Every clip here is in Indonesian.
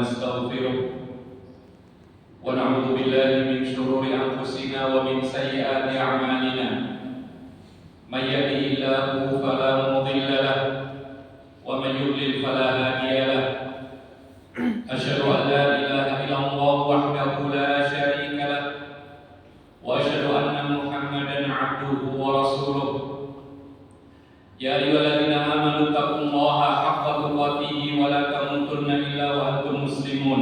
ونستغفره ونعوذ بالله من شرور أنفسنا ومن سيئات أعمالنا من يهده الله فلا مضل له ومن يضلل فلا هادي له أشهد أن لا إله إلا الله وحده لا شريك له وأشهد أن محمدا عبده ورسوله يا أيها الذين آمنوا اتقوا الله حق تقاته ولا تموتن إلا وأنتم مسلمون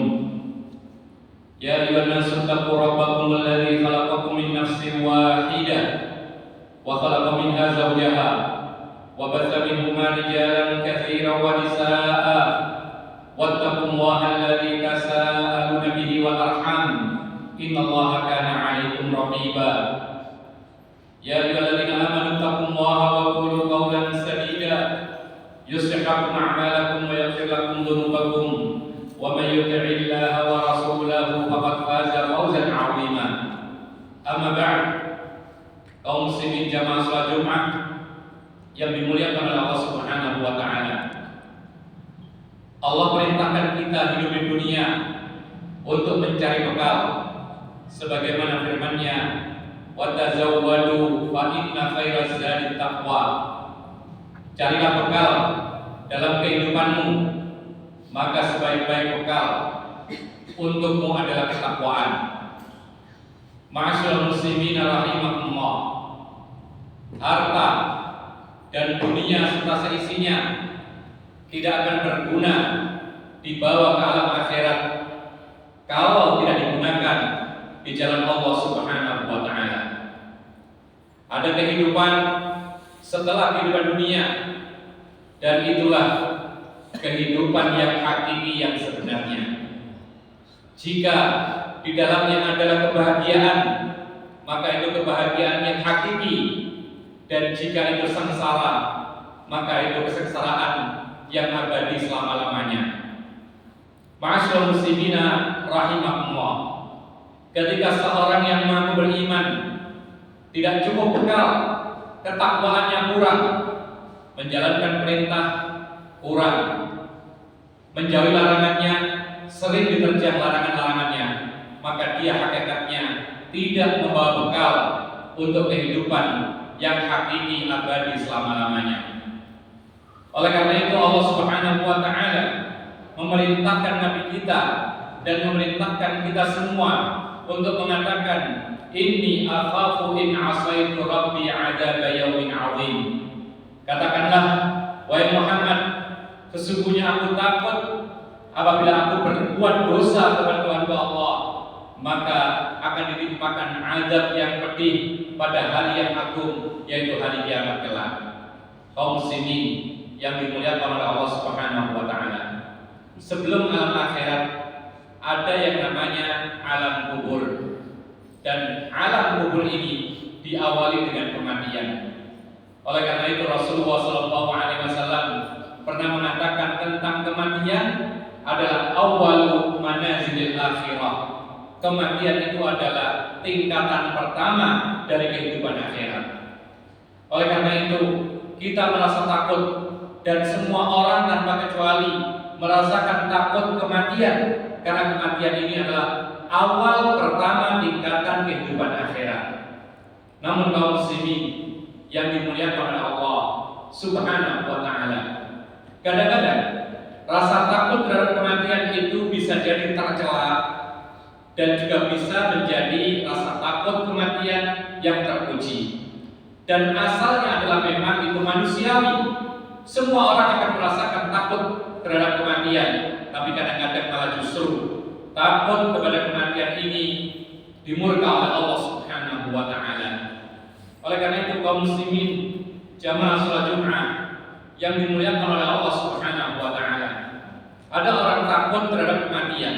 يا أيها الناس اتقوا ربكم الذي خلقكم من نفس واحدة وخلق منها زوجها وبث منهما رجالا كثيرا ونساء واتقوا الله الذي تساءلون به والأرحام إن الله كان عليكم رقيبا يا أيها الذين آمنوا اتقوا الله وقولوا قولا سديدا يصلح لكم أعمالكم ويغفر لكم ذنوبكم ومن يطع الله ورسوله فقد فاز فوزا عظيما أما بعد kaum muslimin jamaah salat Jumat yang dimuliakan oleh Allah Subhanahu wa taala. Allah perintahkan kita hidup di dunia untuk mencari bekal sebagaimana firman-Nya, "Wa tazawwadu fa inna khairaz zadi taqwa." Carilah bekal dalam kehidupanmu, maka sebaik-baik bekal untukmu adalah ketakwaan. Ma'asyiral muslimin rahimakumullah. Harta dan dunia serta seisinya tidak akan berguna dibawa ke alam akhirat kalau tidak digunakan di jalan Allah Subhanahu wa taala. Ada kehidupan setelah kehidupan dunia, dan itulah kehidupan yang hakiki yang sebenarnya. Jika di dalamnya adalah kebahagiaan, maka itu kebahagiaan yang hakiki, dan jika itu sengsara, maka itu kesengsaraan yang abadi selama-lamanya. Ma'asyiral muslimina rahimakumullah. Ketika seorang yang mampu beriman tidak cukup bekal, ketakwaannya kurang, menjalankan perintah kurang, menjauhi larangannya, sering diterjang larangan-larangannya, maka dia hakikatnya tidak membawa bekal untuk kehidupan yang hakiki abadi selama-lamanya. Oleh karena itu Allah Subhanahu wa taala memerintahkan Nabi kita dan memerintahkan kita semua untuk mengatakan, "Inni akhafu in asaitu rabbi 'adzaba yaumin 'adzim." Katakanlah, wahai Muhammad, sesungguhnya aku takut apabila aku berbuat dosa kepada Tuhan Allah, maka akan ditimpakan azab yang pedih pada hari yang agung, yaitu hari kiamat kelak. Kaum muslimin yang dimuliakan oleh Allah Subhanahu wa taala. Sebelum alam akhirat ada yang namanya alam kubur. Dan alam kubur ini diawali dengan kematian. Oleh karena itu Rasulullah SAW pernah mengatakan tentang kematian adalah awwalu manazilil akhirah. Kematian itu adalah tingkatan pertama dari kehidupan akhirat. Oleh karena itu kita merasa takut, dan semua orang tanpa kecuali merasakan takut kematian, karena kematian ini adalah awal pertama tingkatan kehidupan akhirat. Namun kaum muslimin yang dimuliakan oleh Allah Subhanahu wa taala, kadang-kadang rasa takut terhadap kematian itu bisa jadi tercela dan juga bisa menjadi rasa takut kematian yang terpuji. Dan asalnya adalah memang itu manusiawi. Semua orang akan merasakan takut terhadap kematian, tapi kadang-kadang malah justru takut kepada kematian ini dimurka oleh Allah Subhanahu wa taala. Oleh karena itu kaum muslimin jamaah salat Jumat yang dimuliakan oleh Allah Subhanahu wa taala, ada orang takut terhadap kematian.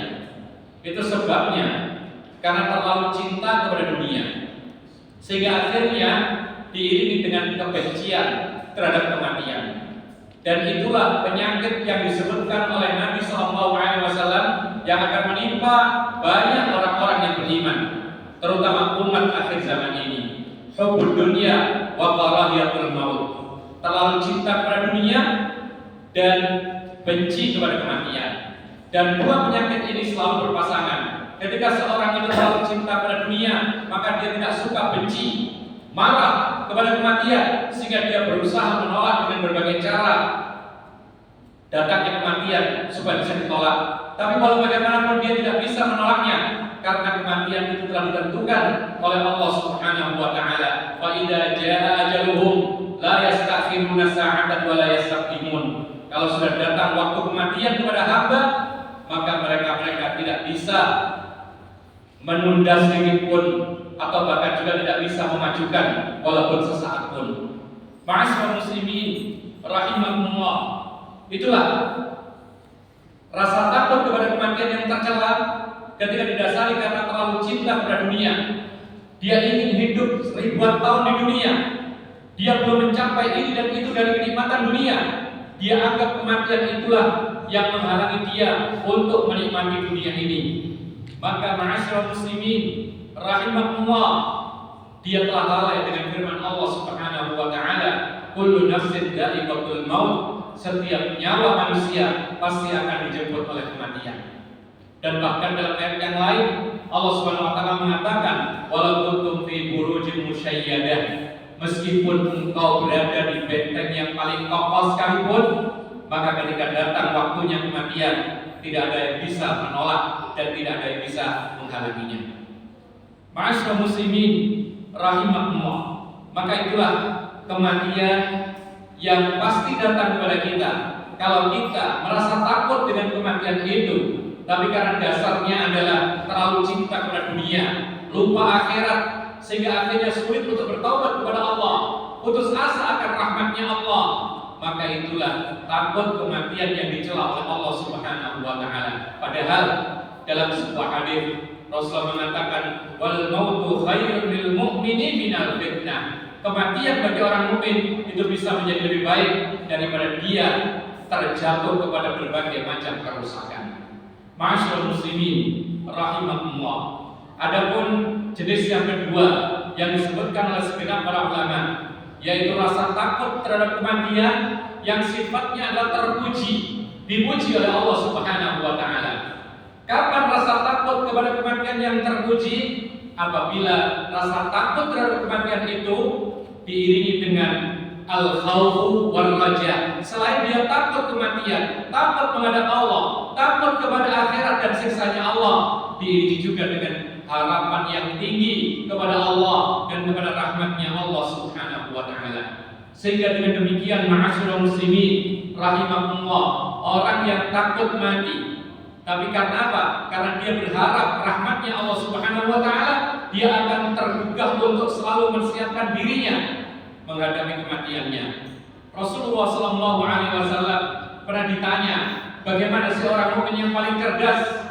Itu sebabnya karena terlalu cinta kepada dunia, sehingga akhirnya diiringi dengan kebencian terhadap kematian. Dan itulah penyakit yang disebutkan oleh Nabi SAW yang akan menimpa banyak orang-orang yang beriman, terutama umat akhir zaman ini. Hubbud dunya wa karahiyatul maut. Terlalu cinta kepada dunia dan benci kepada kematian. Dan dua penyakit ini selalu berpasangan. Ketika seorang itu terlalu cinta pada dunia, maka dia tidak suka, benci, marah kepada kematian, sehingga dia berusaha menolak dengan berbagai cara datangnya kematian supaya bisa ditolak. Tapi walau bagaimanapun dia tidak bisa menolaknya, karena kematian itu telah ditentukan oleh Allah Subhanahu wa taala. Fa idza jaa ajaluhum la yastakhiruna sa'atan wa la yastaqdimun. Kalau sudah datang waktu kematian kepada hamba, maka mereka tidak bisa menunda sedikit pun, atau bahkan juga tidak bisa memajukan walaupun sesaat pun. Ma'asyiral muslimin rahimakumullah, itulah rasa takut kepada kematian yang tercela ketika didasari karena terlalu cinta pada dunia. Dia ingin hidup ribuan tahun di dunia, dia belum mencapai ini dan itu dari kenikmatan dunia. Dia anggap kematian itulah yang menghalangi dia untuk menikmati dunia ini. Maka ma'asyiral muslimin rahimakumullah, dia telah lalai dengan firman Allah Subhanahu wa taala, kullu nafsin dha'iqatul maut, setiap nyawa manusia pasti akan dijemput oleh kematian. Dan bahkan dalam ayat yang lain Allah Subhanahu wa taala mengatakan, walau kuntum fi burujin musyayyadah, meskipun engkau berada di benteng yang paling kokoh sekalipun, maka ketika datang waktunya kematian, tidak ada yang bisa menolak dan tidak ada yang bisa menghalanginya. Ma'asyiral muslimin rahimakumullah, maka itulah kematian yang pasti datang kepada kita. Kalau kita merasa takut dengan kematian itu, tapi karena dasarnya adalah terlalu cinta kepada dunia, lupa akhirat, sehingga akhirnya sulit untuk bertaubat kepada Allah, putus asa akan rahmatnya Allah, maka itulah takut kematian yang dicela oleh Allah Subhanahu wa taala. Padahal dalam sebuah hadis Rasulullah mengatakan, wal mautu khairun lil mu'mini minal fitnah. Kematian bagi orang mukmin itu bisa menjadi lebih baik daripada dia terjatuh kepada berbagai macam kerusakan. Ma'asyiral muslimin rahimakumullah. Adapun jenis yang kedua yang disebutkan oleh segenap para ulama, yaitu rasa takut terhadap kematian yang sifatnya adalah terpuji, dipuji oleh Allah Subhanahu wa taala. Kapan rasa takut kepada kematian yang terpuji? Apabila rasa takut terhadap kematian itu diiringi dengan al-khawfu wal raja. Selain dia takut kematian, takut menghadap Allah, takut kepada akhirat dan siksanya Allah, diiringi juga dengan harapan yang tinggi kepada Allah dan kepada rahmatnya Allah Subhanahu wa taala. Sehingga dengan demikian ma'asyiral muslimin rahimakumullah, orang yang takut mati, tapi karena apa? Karena dia berharap rahmatnya Allah Subhanahu wa taala, dia akan tergugah untuk selalu mempersiapkan dirinya menghadapi kematiannya. Rasulullah sallallahu alaihi wasallam pernah ditanya, bagaimana seorang mukmin yang paling cerdas?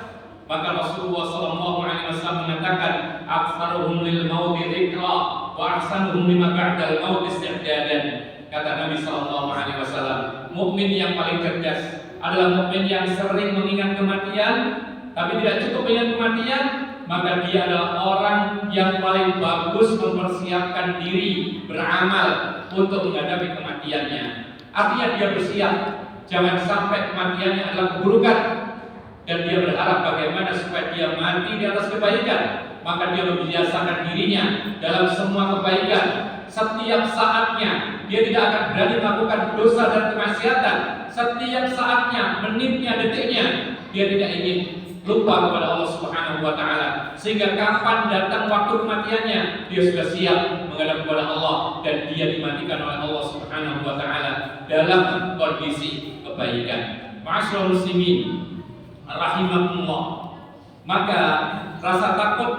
Maka Rasulullah sallallahu alaihi wasallam mengatakan, aktsaruhum lil mauti dzikra wa ahsanuhum lima ba'dal maut isti'dadan. Kata Nabi sallallahu alaihi wasallam, mukmin yang paling cerdas adalah mukmin yang sering mengingat kematian, tapi tidak cukup mengingat kematian, maka dia adalah orang yang paling bagus mempersiapkan diri beramal untuk menghadapi kematiannya. Artinya dia bersiap, jangan sampai kematiannya adalah keburukan, dan dia berharap bagaimana supaya dia mati di atas kebaikan. Maka dia membiasakan dirinya dalam semua kebaikan. Setiap saatnya dia tidak akan berani melakukan dosa dan kemaksiatan. Setiap saatnya, menitnya, detiknya, dia tidak ingin lupa kepada Allah Subhanahu wa taala. Sehingga kapan datang waktu kematiannya, dia sudah siap menghadap kepada Allah, dan dia dimatikan oleh Allah Subhanahu wa taala dalam kondisi kebaikan. Ma'asyiral muslimin rahimakumullah. Maka rasa takut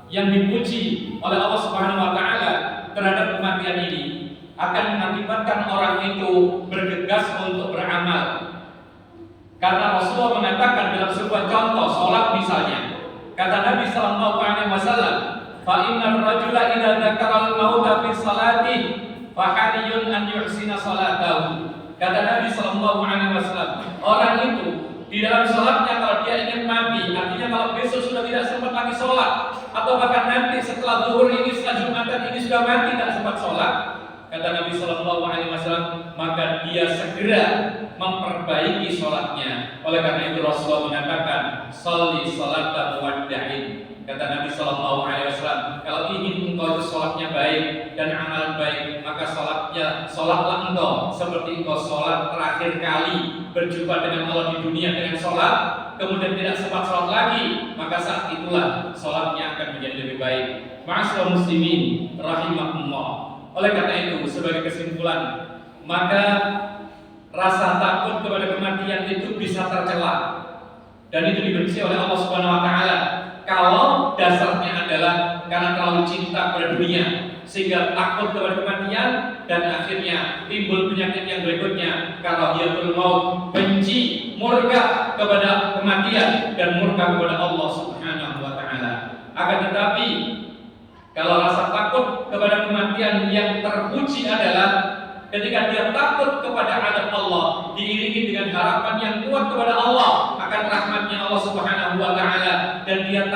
yang dipuji oleh Allah Subhanahu wa taala terhadap kematian ini akan mengakibatkan orang itu bergegas untuk beramal. Karena Rasulullah mengatakan dalam sebuah contoh sholat misalnya, kata Nabi sallallahu alaihi wasallam, fa innar rajula idza dzakara al-mauta fi sholatihi fa hariyun an yuhsina sholatahu. Kata Nabi sallallahu alaihi wasallam, orang itu di dalam sholatnya kalau dia ingin mati, artinya kalau besok sudah tidak sempat lagi sholat, atau bahkan nanti setelah zuhur ini, setelah Jumatan ini sudah mati tidak sempat sholat, kata Nabi Shallallahu Alaihi Wasallam, maka dia segera memperbaiki sholatnya. Oleh karena itu Rasulullah mengatakan, sholli sholata muwaddi'in. Kata Nabi Shallallahu Alaihi Wasallam, kalau ingin engkau itu sholatnya baik dan amalan baik, maka sholatlah engkau seperti engkau sholat terakhir kali berjumpa dengan Allah di dunia dengan sholat, kemudian tidak sempat sholat lagi, maka saat itulah sholatnya akan menjadi lebih baik. Ma'asyiral muslimin rahimakumullah. Oleh karena itu, sebagai kesimpulan, maka rasa takut kepada kematian itu bisa tercela dan itu dibenci oleh Allah Subhanahu Wa Taala. Kalau dasarnya adalah karena terlalu cinta pada dunia sehingga takut kepada kematian dan akhirnya timbul penyakit yang berikutnya, karahiyatul maut, benci, murka kepada kematian dan murka kepada Allah Subhanahu Wa Taala. Akan tetapi kalau rasa takut kepada kematian yang terpuji adalah ketika dia takut kepada adab Allah diiringi dengan harapan yang kuat kepada Allah akan rahmatnya Allah Subhanahu Wa Taala, dan dia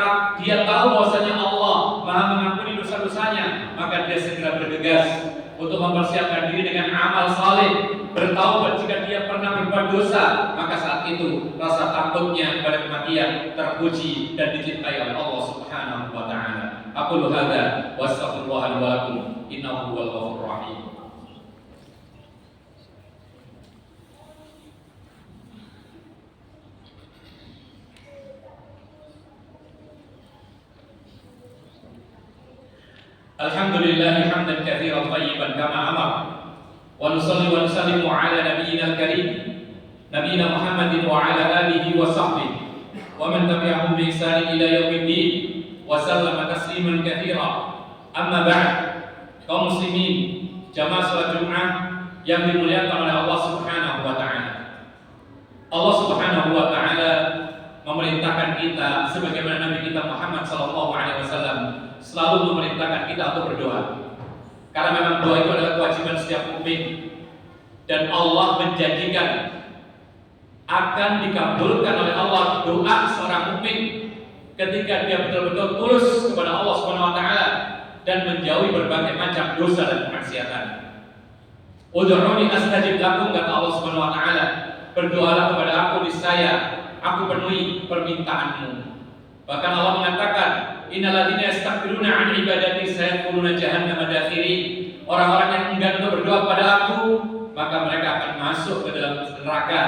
tahu bahwasanya Allah Maha mengampuni dosa-dosanya, maka dia segera bergegas untuk mempersiapkan diri dengan amal saleh, bertaubat jika dia pernah berbuat dosa, maka saat itu rasa takutnya kepada kematian terpuji dan dicintai oleh Allah Subhanahu Wa Taala. Aqulu hadza wa astaghfirullah li wa lakum innahu huwal ghafurur rahim. Alhamdulillah hamdan katsiran thayyiban kama amar wa nusalli wa nusallimu ala nabiyyina al-karim nabiyyina Muhammadin wa ala alihi wa sahbihi wa man tabi'ahum bi ihsan ila yaumiddin wa sallama tasliman katsira. Amma ba'd. Kaum muslimin, jamaah salat Jumat yang dimuliakan oleh Allah Subhanahu Wa Taala. Allah Subhanahu Wa Taala memerintahkan kita sebagaimana Nabi kita Muhammad sallallahu alaihi wasallam selalu memerintahkan kita untuk berdoa. Karena memang doa itu adalah kewajiban setiap mukmin, dan Allah menjanjikan akan dikabulkan oleh Allah doa seorang mukmin ketika dia betul-betul tulus kepada Allah Subhanahu Wa Taala dan menjauhi berbagai macam dosa dan kemaksiatan. Ud'uni astajib lakum, kata Allah Subhanahu Wa Taala, berdoalah kepada aku niscaya aku penuhi permintaanmu. Bahkan Allah mengatakan, innal ladzina yastakbiruna an ibadati sayadkhuluna jahannama dakhirin. Orang-orang yang enggan untuk berdoa kepada aku, maka mereka akan masuk ke dalam neraka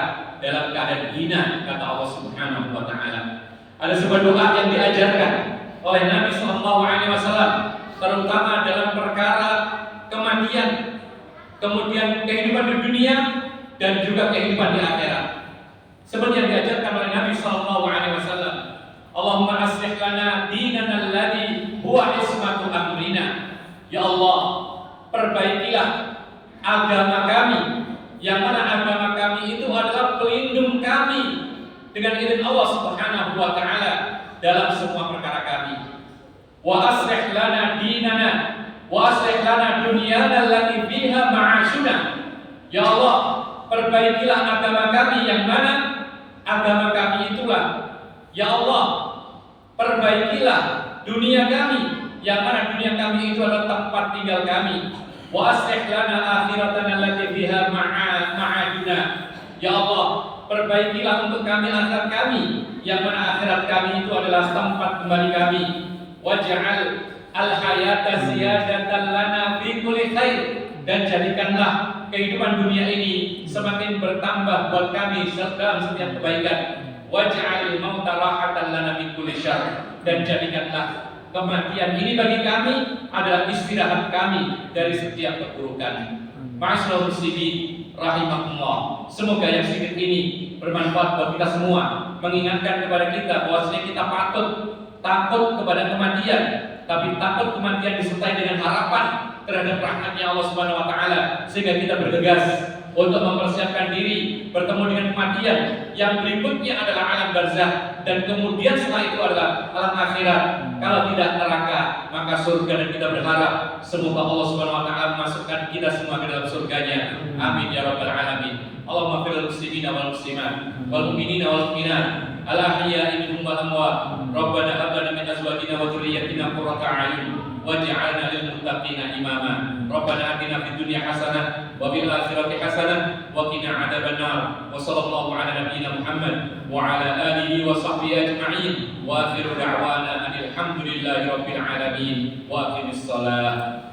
dalam keadaan hina, kata Allah Subhanahu Wa Taala. Ada sebuah doa yang diajarkan oleh Nabi Sallallahu Alaihi Wasallam, terutama dalam perkara kematian, kemudian kehidupan di dunia dan juga kehidupan di akhirat. Seperti yang diajarkan oleh Nabi Sallallahu Alaihi Wasallam, Allahumma aslih lana dinana alladhi huwa ismatu amrina. Ya Allah, perbaikilah agama kami, yang mana agama kami itu adalah pelindung kami dengan izin Allah Subhanahu Wa Taala dalam semua perkara kami. Wa aslih lana dinana wa aslih lana dunyana allati fiha ma'ashuna. Ya Allah, perbaikilah agama kami yang mana agama kami itulah. Ya Allah, perbaikilah dunia kami yang mana dunia kami itu adalah tempat tinggal kami. Wa aslih lana akhiratana allati fiha ma'aduna. Ya Allah, perbaikilah untuk kami akhirat kami yang mana akhirat kami itu adalah tempat kembali kami. Waj'al al-hayata ziyadatan lana fi kulli khair, dan jadikanlah kehidupan dunia ini semakin bertambah buat kami dalam setiap kebaikan. Waj'al mauta rahatan lana min kulli syarr, dan jadikanlah kematian ini bagi kami adalah istirahat kami dari setiap keburukan. Ma'asyiral muslimin rahimakumullah. Semoga yang sedikit ini bermanfaat buat kita semua, mengingatkan kepada kita bahwasanya kita patut takut kepada kematian, tapi takut kematian disertai dengan harapan terhadap rahmatnya Allah Subhanahu Wa Taala, sehingga kita bergegas untuk mempersiapkan diri bertemu dengan kematian yang berikutnya adalah alam barzakh, dan kemudian setelah itu adalah alam akhirat. Kalau tidak neraka, maka surga, dan kita berharap semoga Allah Subhanahu Wa Taala memasukkan kita semua ke dalam surganya. Amin ya rabbal alamin. Allahumma fil muslimina wal muslimat wal mu'minina wal mu'minat al ahya'i minhum wal amwat. Rabbana hab lana min azwajina wa dhurriyyatina qurrata a'yun waj'alna lil muttaqina imama. Rabbana atina fid dunya hasanah wa fil akhirati hasanah wa qina adzabannar. Wa sallallahu ala nabiyyina Muhammad wa ala alihi wa sahbihi ajma'in. Wa akhiru da'wana alhamdulillahi rabbil alamin. Wa aqimis shalah.